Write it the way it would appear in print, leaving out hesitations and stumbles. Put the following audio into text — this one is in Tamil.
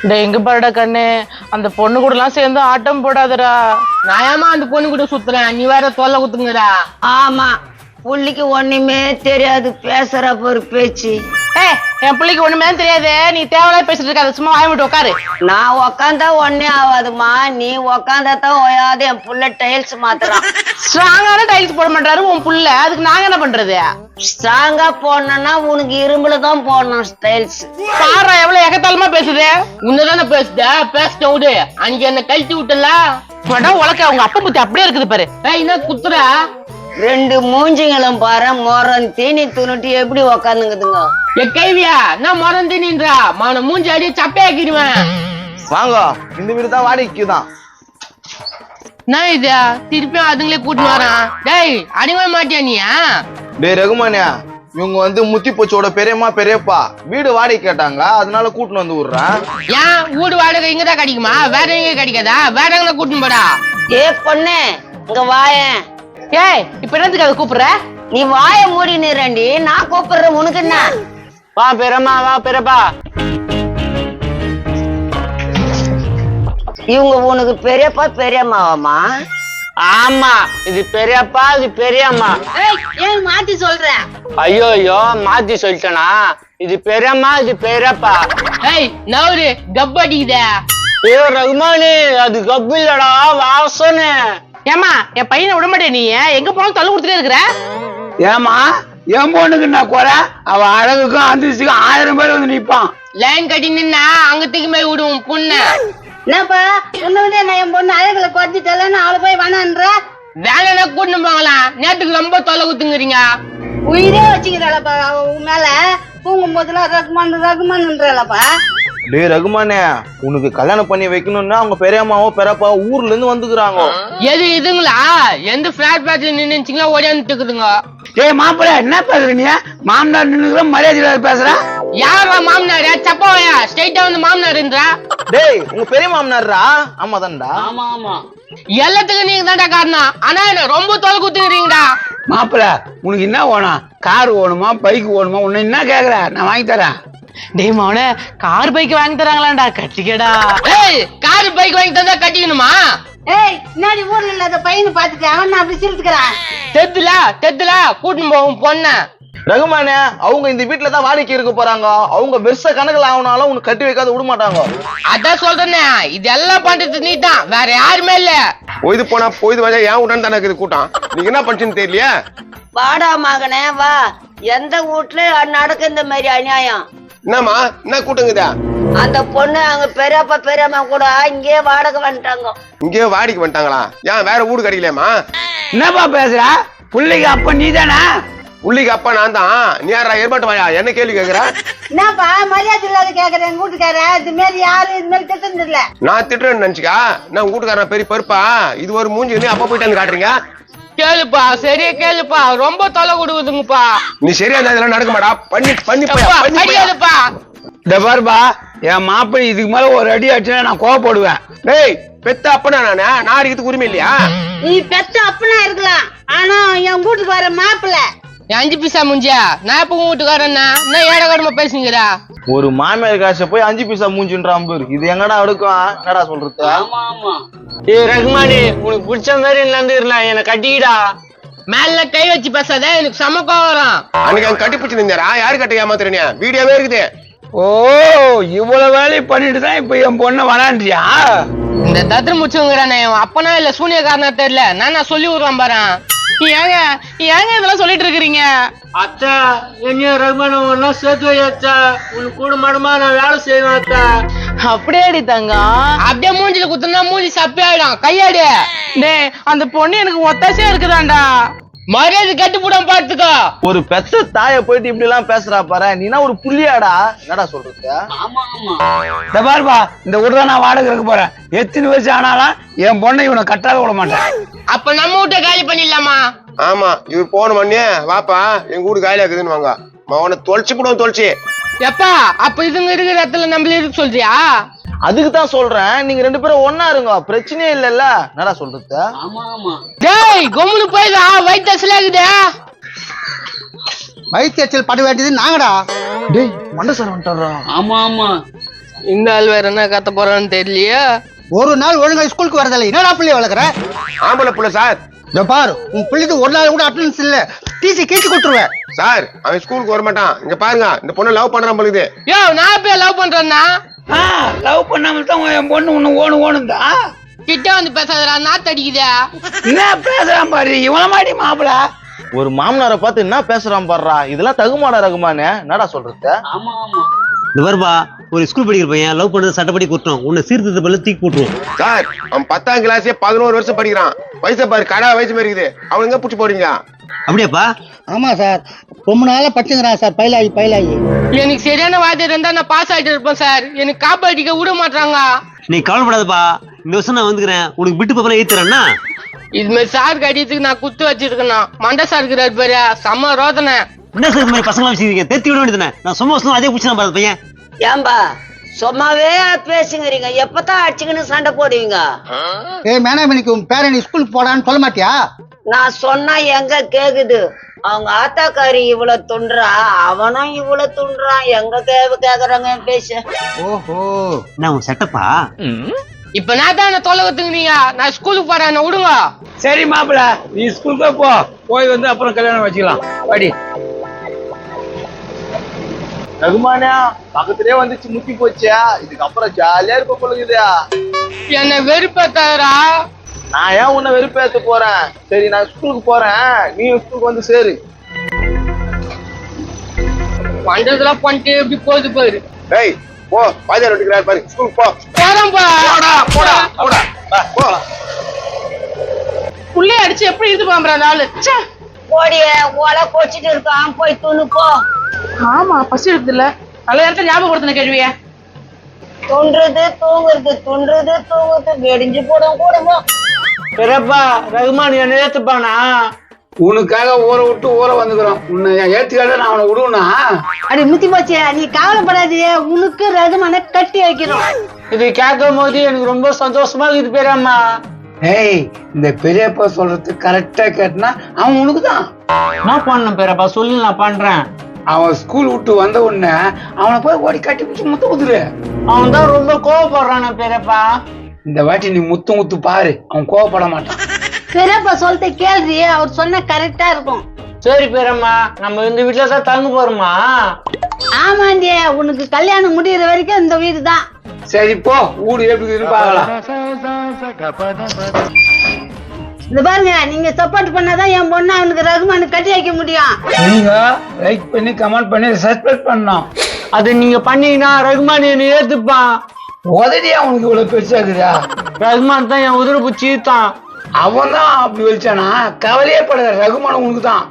எங்க பாருடா கண்ணு, அந்த பொண்ணு கூட எல்லாம் சேர்ந்து ஆட்டம் போடாதடா. நான் ஏமா அந்த பொண்ணு கூட சுத்துறேன், நீ வேற தொல்லை குத்துங்கடா. ஆமா, புள்ளிக்கு ஒண்ணுமே தெரியாது, பேசுற ஒரு பேச்சு. என் பிள்ளைக்கு ஒண்ணுமே தெரியாது, நீ தேவையில்ல பேசிட்டு இருக்காது, சும்மா வாய விட்டு உட்காரு. நான் உக்காந்தா ஒன்னே ஆகாதுமா, நீ உக்காந்தாதான் ஓயாது. என் புள்ள டைல்ஸ் மாத்துறான். ஸ்ட்ராங்கான டைல்ஸ் போட மாட்டாரு உன் புள்ள, அதுக்கு நாங்க என்ன பண்றது? ஸ்ட்ராங்கா போடணும்னா உனக்கு இரும்புலதான் போடணும் டைல்ஸ். பாரு எவ்வளவு எகத்தாலமா பேசுது. உன்னதானே பேசிட்ட விடு. அங்க என்ன கழட்டி விட்டல உலக அவங்க அப்பா புத்தி அப்படியே இருக்குது பாரு. என்ன குத்துற? ரெண்டு மூஞ்சிங்களும் பாரு, மொரம் தீனி துணுட்டி எப்படி உக்காந்துங்குதுங்க. என் கைவியா நான் மறந்து நின்றா மான மூஞ்சி அடி சப்பையாக்கிடுவேன். வாங்க, இந்த வீடு தான் வாடகைக்குதான். நான் இது திருப்பியும் அதுங்களே கூட்டின்னு வரான். டேய் அடிங்க மாட்டியா நீ? டேய் ரகுமானியா, இவங்க வந்து முத்திப்பூச்சோட பெரியம்மா பெரியப்பா வீடு வாடகை கேட்டாங்க, அதனால கூட்டின்னு வந்து விடுறேன். ஏன் வீடு வாடகை இங்கதான் கிடைக்குமா? வேற எங்க கிடைக்காதா? வேற எங்க கூட்டின்னு போடா. ஏ பொண்ணு, இங்க வாயேன். ஏய் இப்ப என்னத்துக்கு அதை கூப்பிடுற? நீ வாய மூடி நிறண்டி, நான் கூப்பிடுறேன். உனக்கு என்ன? வா பெரியம்மா, வா பெரியப்பா. இவங்க உனக்கு பெரியப்பா பெரியம்மாவாமா? ஆமா, இது பெரியப்பா, இது பெரியம்மா. ஏன் மாத்தி சொல்ற? ஐயோ மாத்தி சொல்லிட்டனா? இது பெரியம்மா, இது பெரியப்பா. ஏய் நவரு கப் அடிக்குதே. ஐயோ ரகுமானி, அது கப்பு இல்லடா, வாசனை. ஏமா என் பையனை விட மாட்டே, நீ எங்க போனாலும் தள்ளு கொடுத்துட்டே இருக்கிற. ஏமா என் பொண்ணுக்கு நான் குறை? அவ அழகுக்கும் அதிர்ச்சிக்கும் 1000 பேர் வந்து நிப்பான். லைன் கட்டி நின்னா அங்கத்துக்கு மேல விடுவோம் பொண்ணு. என்னப்பா உன்ன வந்து நான் என் பொண்ணு அழகுல குறைஞ்சிட்டலன்னு அவளை போய் வேணான்ற? வேலைன்னா கூட்டின்னு போங்களாம். நேற்றுக்கு ரொம்ப தொலை குத்துங்கிறீங்க. உயிரே வச்சுக்கிறாளப்பா உன் மேல. தூங்கும் போதுலாம் ரகுமான் ரகுமான்ன்றப்பா. டேய் ரகுமானே, உனக்கு கல்யாணம் பண்ணி வைக்கணும்னா அவங்க பெரியம்மாவோ பெரியப்பாவோ ஊர்ல இருந்து வந்துக்குறாங்க. எது இதுங்களா? எந்த பிளாட் பேட்ல நின்னுச்சிங்களா ஓடியாந்துட்டு இருக்குதுங்க. ஏய் மாப்பிள்ள, என்ன பேசுற நீ? மாமனார் நின்று மரியாதை பேசுற? யாரா மாமனாரு? சப்பாவையா ஸ்ட்ரைட்டா வந்து மாமனாருன்றா? டேய் உங்க பெரிய மாமனார்ரா? ஆமா தான்டா. ஆமா ஆமா, எல்லாத்துக்கும் நீங்க தான்டா காரணம். ஆனா என்ன ரொம்ப தொலை குத்துக்கிறீங்கடா. மாப்பிள்ள, உனக்கு என்ன வேணும்? கார் வேணுமா, பைக் வேணுமா? உன்ன என்ன கேக்குற? நான் வாங்கி தரேன். டேய் மவனே, கார் பைக் வாங்கி தராங்களாண்டா, கட்டிக்கடா. ஏய் கார் பைக் வாங்கி தந்தா கட்டிக்கணுமா? ஏய் முன்னாடி ஊர்ல இல்லாத பையனை பாத்துட்டு அவன் அப்படி சிரிச்சுக்கிறான். தெத்துல கூட்டின்னு போவோம் பொண்ண. ரகுமானே, அவங்க இந்த வீட்டுல தான் வாடகைக்கு இருக்க போறாங்க. அவங்க வருஷ கணக்குல ஆகுனாலும் உனக்கு கட்டி வைக்காத விட மாட்டாங்க. அதான் சொல்றேனே, இதெல்லாம் பண்றது நீ தான், வேற யாருமே இல்ல. பொய்து போனா பொய்து வச்சா ஏன் உடன் தானே இருக்குது கூட்டம். நீங்க என்ன பண்ணுச்சுன்னு தெரியலையா? வாடா மகனே வா, எந்த வீட்டுல நடக்க இந்த மாதிரி அநியாயம்? என்னம்மா என்ன கூட்டங்குதா? அந்த பொண்ணு அங்க பெரியப்பா பெரியம்மா கூட இங்கே வாடகை வந்துட்டாங்க. இங்கே வாடிக்கு வந்துட்டாங்களா? ஏன் வேற வீடு கிடைக்கலையாமா? என்னப்பா பேசுற? பிள்ளைக்கு அப்ப நீ தானே? உள்ளிக்கு அப்பா நான் தான். நீ யாரா ஏற்பாட்டு வாயா? என்ன கேள்வி கேக்குற? என்னப்பா மரியாதை இல்லாத கேக்குறேன்? எங்க வீட்டுக்கார இது மாதிரி யாரும் இது மாதிரி திட்டம் இல்ல. நான் திட்டுறேன்னு நினைச்சுக்கா? நான் வீட்டுக்காரன் பெரிய பருப்பா? இது ஒரு மூஞ்சி அப்பா போயிட்டு வந்து காட்டுறீங்க. கேளுப்பா, சரியா கேளுப்பா, ரொம்ப தொலை கொடுக்குதுங்கப்பா. நீ சரியா இருந்தா இதெல்லாம் நடக்க மாட்டா. பண்ணி பண்ணி போயா, பண்ணி போயா. அடியாதுப்பா. இந்த பாருப்பா, என் மாப்பிள்ளை இதுக்கு மேல ஒரு அடி அடிச்சுனா நான் கோவப்படுவேன். டேய் பெத்த அப்பனா நானே? நான் அடிக்கிறதுக்கு உரிமை இல்லையா? நீ பெத்த அப்பனா இருக்கலாம், ஆனா என் வீட்டுக்கு வர மாப்பிள்ள 5 பைசா முஞ்சியா? நான் இப்ப வீட்டுக்காரன்னா நான் ஏட கடமை பேசுங்கிறா. ஒரு மாமியார் காசை போய் 5 பைசா மூஞ்சின்றான் பேரு. இது எங்கடா எடுக்கும்? என்னடா சொல்றது? ஏய் ரகுமானி, உனக்கு பிடிச்ச மாதிரி நடந்துடலாம், என்னை கட்டிக்கிடா. மேல கை வச்சு பேசாத, எனக்கு சமக்கம் வரும். அன்னைக்கு அங்க கட்டி பிடிச்சு நின்றாரா? யாரு கட்ட ஏமாத்துறீங்க? வீடியோவே இருக்குது. ஓ, இவ்வளவு வேலையை பண்ணிட்டு தான் இப்ப என் பொண்ணை வரான்றியா? இந்த தத்திர முச்சுங்கிறானே அப்பனா இல்ல சூனியக்காரனா தெரியல. நான் சொல்லி விடுறான் பாரு. ஏங்க இதெல்லாம் சொல்லிட்டு இருக்கிறீங்க? அத்தா, என்ன ரகுமானம் சேர்த்து வைச்சா உனக்கு கூட மாடமா நான் வேலை செய்வேன் அத்தா. அப்படியே அடி தங்கம். அப்படியே மூஞ்சில குத்துனா மூஞ்சி சப்பையாயிடும். கையாடு. டேய் அந்த பொண்ணு எனக்கு ஒத்தாசையா இருக்குதாண்டா. மரியாதை கட்டு போடாம பாத்துக்கோ. ஒரு பெத்த தாய போயிட்டு இப்படி எல்லாம் பேசுறா பாரு. நீனா ஒரு புள்ளியாடா? என்னடா சொல்றது? இந்த பாருப்பா, இந்த வீட்டுல நான் வாடகை இருக்க போறேன். எத்தனை வருஷம் ஆனாலும் என் பொண்ணை இவனை கட்டாத விட மாட்டேன். அப்ப நம்ம வீட்டை காலி பண்ணிடலாமா? ஆமா, இவர் போன பண்ணி வாப்பா எங்க வீடு காலியா இருக்குதுன்னு வாங்க. அவனை தொலைச்சு போடுவோம், தொலைச்சி. எப்பா அப்ப இதுங்க இருக்கிற இடத்துல நம்மள இருக்கு சொல்றியா? அதுக்கு தான் சொல்றேன், நீங்க 2 பேரும் ஒன்னா இருங்க, பிரச்சனையே இல்லல்ல. என்னடா சொல்றது? டேய் கொம்முனு போய்டா, வயித்தசல இருக்குது. வயிற்று எச்சல் பட வேண்டியது நாங்கடா. டேய் மண்ட சார் வந்துட்டாரா? ஆமா ஆமா, இந்த ஆள் வேற என்ன கத்த போறான்னு தெரியலையா? ஒரு நாள் ஒழுங்கா ஸ்கூலுக்கு வரதில்லை, என்னடா பிள்ளை வளர்க்குற? ஆம்பளை புள்ள சார். இந்த பாரு, உன் பிள்ளைக்கு ஒரு நாள் கூட அட்டெண்டன்ஸ் இல்ல, டிசி கீழ்ச்சி கொடுத்துருவேன். சார் அவன் ஸ்கூலுக்கு வர மாட்டான். இங்க பாருங்க, இந்த பொண்ணு லவ் பண்றான் பொழுது. யோ, நான் போய் லவ் பண்றேன்னா லவ் பண்ணாம தான் என் பொண்ணு உன்னை ஓணுதா? கிட்ட வந்து பேசாதடா, நாத்து அடிக்குதா? என்ன பேசுறான் பாரு, இவன மாதிரி மாப்பிள. ஒரு மாமனாரை பார்த்து என்ன பேசுறான் பாடுறா, இதெல்லாம் தகுமாடா ரகுமானே? என்னடா சொல்றது? இந்த வருபா, ஒரு ஸ்கூல் படிக்கிற பையன் லவ் பண்றது சட்டப்படி குற்றம். உன்னை சீர்திருத்த பல்ல தூக்கி போட்டுருவோம். சார் அவன் 10ஆம் கிளாஸே 11 வருஷம் படிக்கிறான். வயசை பாரு, கடா வயசு மாதிரி இருக்குது. அவன் எங்க புடிச்சு போறீங்க? அப்படியாப்பா? ஆமா சார், ரொம்ப நாளா படிச்சுங்கிறான் சார், பயிலாகி. எனக்கு சரியான வாத்தியார் இருந்தா நான் பாஸ் ஆயிட்டு இருப்பேன் சார். எனக்கு காப்பாடிக்க விட மாட்டாங்க. நீ கவலைப்படாதப்பா, இந்த வருஷம் நான் வந்துக்கிறேன். உனக்கு பிட்டு பாப்பா ஏத்துறேன்னா இது மாதிரி சார் கடியத்துக்கு நான் குத்து வச்சிருக்கேன். மண்டை சார் இருக்கிறாரு பாரு, செம்ம ரோதனை. என்ன சார் இந்த மாதிரி பசங்களா வச்சிருக்கீங்க? தேத்தி விட வேண்டியதுனே. நான் சும்மா வருஷம் அதே பிடிச்சி நான் பையன். ஏம்பா சும்மாவே பேசுங்கிறீங்க, எப்பதான் அடிச்சுக்கின்னு சண்டை போடுவீங்க? மேனாமணிக்கு உன் பேரன் ஸ்கூலுக்கு போடான்னு சொல்ல மாட்டியா? நான் சொன்னா எங்க கேக்குது? அவங்க ஆத்தாக்காரி இவ்வளவு துன்றா, அவனும் இவ்வளவு துன்றான். எங்க கேக்குறாங்க பேச? ஓஹோ, நான் உன் செட்டப்பா. இப்ப நான் தான் என்ன தொலை கத்துக்கிறீங்க. நான் ஸ்கூலுக்கு போறேன், என்ன விடுங்க. சரி மாப்பிள, நீ ஸ்கூலுக்கே போ, போய் வந்து அப்புறம் கல்யாணம் வச்சுக்கலாம். படி. ரகுமானே, பக்கத்திலே வந்துச்சு, முத்தி போச்சா? இதுக்கப்புறம் ஜாலியா இருக்க போலுக்குதா? என்ன வெறுப்பேத்தாரா? நான் ஏன் உன்னை வெறுப்பேத்த போறேன்? சரி, நான் ஸ்கூலுக்கு போறேன், நீ ஸ்கூலுக்கு வந்து சேரு. பண்றதெல்லாம் பண்ணிட்டு எப்படி போகுது பாரு. டேய் போ, வாத்தியார் விட்டுக்கிறாரு பாரு. ஸ்கூலுக்கு போ. போறேன்பா. போடா போ. புள்ளைய அடிச்சு எப்படி இது பண்ற நாள்? போடிய ஓலை கொச்சிட்டு இருக்கான், போய் துணு போ. ஆமா, பசி எடுக்குது இல்ல, நல்ல நேரத்தை ஞாபகப்படுத்தின கேள்விய. துன்றது தூங்குறது, துன்றது தூங்குறது, வெடிஞ்சு போடும் கூடமோ. பெரியப்பா, ரகுமான் என்ன ஏத்துப்பானா? உனக்காக ஊரை விட்டு ஊரை வந்துக்கிறோம். உன்னை ஏத்துக்காத நான் அவனை விடுவனா? அடி முத்தி போச்சே, நீ கவலைப்படாதே, உனக்கு ரகுமான கட்டி வைக்கிறோம். இது கேட்கும் போது எனக்கு ரொம்ப சந்தோஷமா இருக்குது பெரியம்மா. ஏய், இந்த பெரியப்பா சொல்றது கரெக்டா கேட்டனா அவன் உனக்குதான். என்ன பண்ணணும் பெரியப்பா, சொல்லி நான் பண்றேன். அவன் ஸ்கூல் விட்டு வந்த உடனே அவனை போய் ஓடி கட்டி பிடிச்சி முத்த குத்துரு. அவன் தான் ரொம்ப கோவப்படுறான பெரியப்பா. இந்த வாட்டி நீ முத்து பாரு, அவன் கோவப்பட மாட்டான். பெரியப்பா சொல்லிட்டு கேள்வி, அவர் சொன்ன கரெக்டா இருக்கும். சரி பெரியம்மா, நம்ம இந்த வீட்டுல தான் தங்க போறோமா? ஆமாண்டிய, உனக்கு கல்யாணம் முடியிற வரைக்கும் இந்த வீடு தான். சரி போ, வீடு எப்படி பாக்கலாம். இந்த பாருங்க, நீங்க சப்போர்ட் பண்ணாதான் என் பொண்ணு அவனுக்கு ரகுமானு கட்டி வைக்க முடியும். நீங்க லைக் பண்ணி கமெண்ட் பண்ணி சப்ஸ்கிரைப் பண்ணணும். அது நீங்க பண்ணீங்கன்னா ரகுமான் என்ன ஏத்துப்பான். உதடியா உனக்கு இவ்வளவு பெருசாக்குதா? ரகுமான் தான் என் உதிர பூச்சி தான். அவன் தான் அப்படி வெளிச்சானா? கவலையே படாத, ரகுமான் உனக்கு தான்.